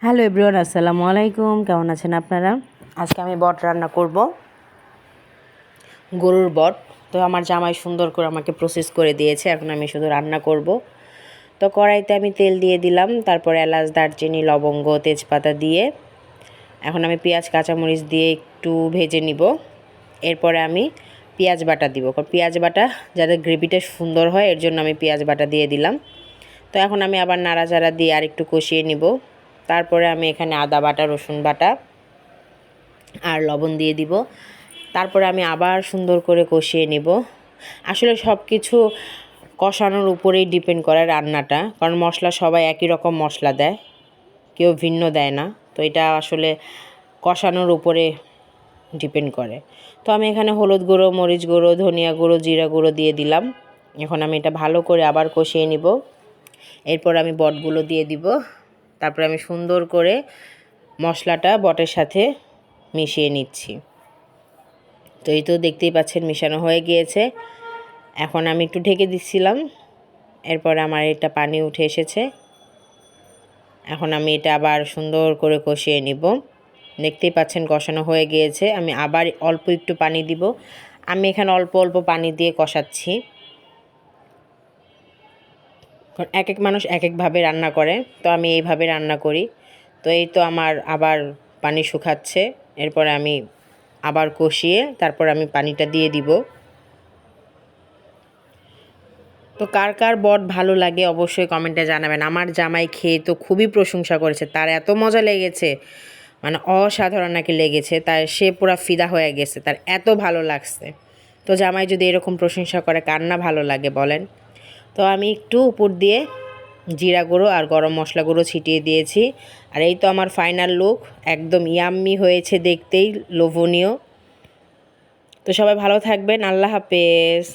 Hello everyone, আসসালামু আলাইকুম। কেমন আছেন আপনারা? আজকে আমি বট রান্না করব, গরুর বট। তো আমার জামাই সুন্দর করে আমাকে প্রসেস করে দিয়েছে, এখন আমি শুধু রান্না করব। তো কড়াইতে আমি তেল দিয়ে দিলাম, তারপর এলাচ, দারচিনি, লবঙ্গ, তেজপাতা দিয়ে এখন আমি পেঁয়াজ, কাঁচামরিচ দিয়ে একটু ভেজে নিব। এরপরে আমি পেঁয়াজ বাটা দিব, কারণ পেঁয়াজ বাটা যাতে গ্রেভিটা সুন্দর হয় এর জন্য আমি পেঁয়াজ বাটা দিয়ে দিলাম। তো এখন আমি আবার নাড়াচাড়া দিয়ে আর একটু কষিয়ে নিব। তারপরে আমি এখানে আদা বাটা, রসুন বাটা আর লবণ দিয়ে দিব। তারপরে আমি আবার সুন্দর করে কষিয়ে নিব। আসলে সব কিছু কষানোর উপরেই ডিপেন্ড করে রান্নাটা, কারণ মশলা সবাই একই রকম মশলা দেয়, কেউ ভিন্ন দেয় না। তো এটা আসলে কষানোর উপরে ডিপেন্ড করে। তো আমি এখানে হলুদ গুঁড়ো, মরিচ গুঁড়ো, ধনিয়া গুঁড়ো, জিরা গুঁড়ো দিয়ে দিলাম। এখন আমি এটা ভালো করে আবার কষিয়ে নিব। এরপর আমি বটগুলো দিয়ে দিব। তারপরে আমি সুন্দর করে মশলাটা বটের সাথে মিশিয়ে নিচ্ছি। তো এই তো দেখতেই পাচ্ছেন মিশানো হয়ে গিয়েছে। এখন আমি একটু ঢেকে দিচ্ছিলাম, এরপরে আমার এটা পানি উঠে এসেছে। এখন আমি এটা আবার সুন্দর করে কষিয়ে নিব। দেখতেই পাচ্ছেন কষানো হয়ে গিয়েছে। আমি আবার অল্প একটু পানি দিব। আমি এখানে অল্প অল্প পানি দিয়ে কষাচ্ছি, কারণ এক এক মানুষ এক একভাবে রান্না করে, তো আমি এইভাবে রান্না করি। তো এই তো আমার আবার পানি শুকাচ্ছে, এরপরে আমি আবার কষিয়ে তারপর আমি পানিটা দিয়ে দিব। তো কার কার বট ভালো লাগে অবশ্যই কমেন্টে জানাবেন। আমার জামাই খেয়ে তো খুবই প্রশংসা করেছে, তার এত মজা লেগেছে, মানে অসাধারণ নাকি লেগেছে, তার সে পুরো ফিদা হয়ে গেছে, তার এত ভালো লাগছে। তো জামাই যদি এরকম প্রশংসা করে কার না ভালো লাগে বলেন। তো আমি একটু উপর দিয়ে জিরা গুঁড়ো আর গরম মশলা গুঁড়ো ছিটিয়ে দিয়েছি। আর এই তো আমার ফাইনাল লুক, একদম ইয়াম্মি হয়েছে, দেখতেই লোভনীয়। তো সবাই ভালো থাকবেন, আল্লাহ হাফেজ।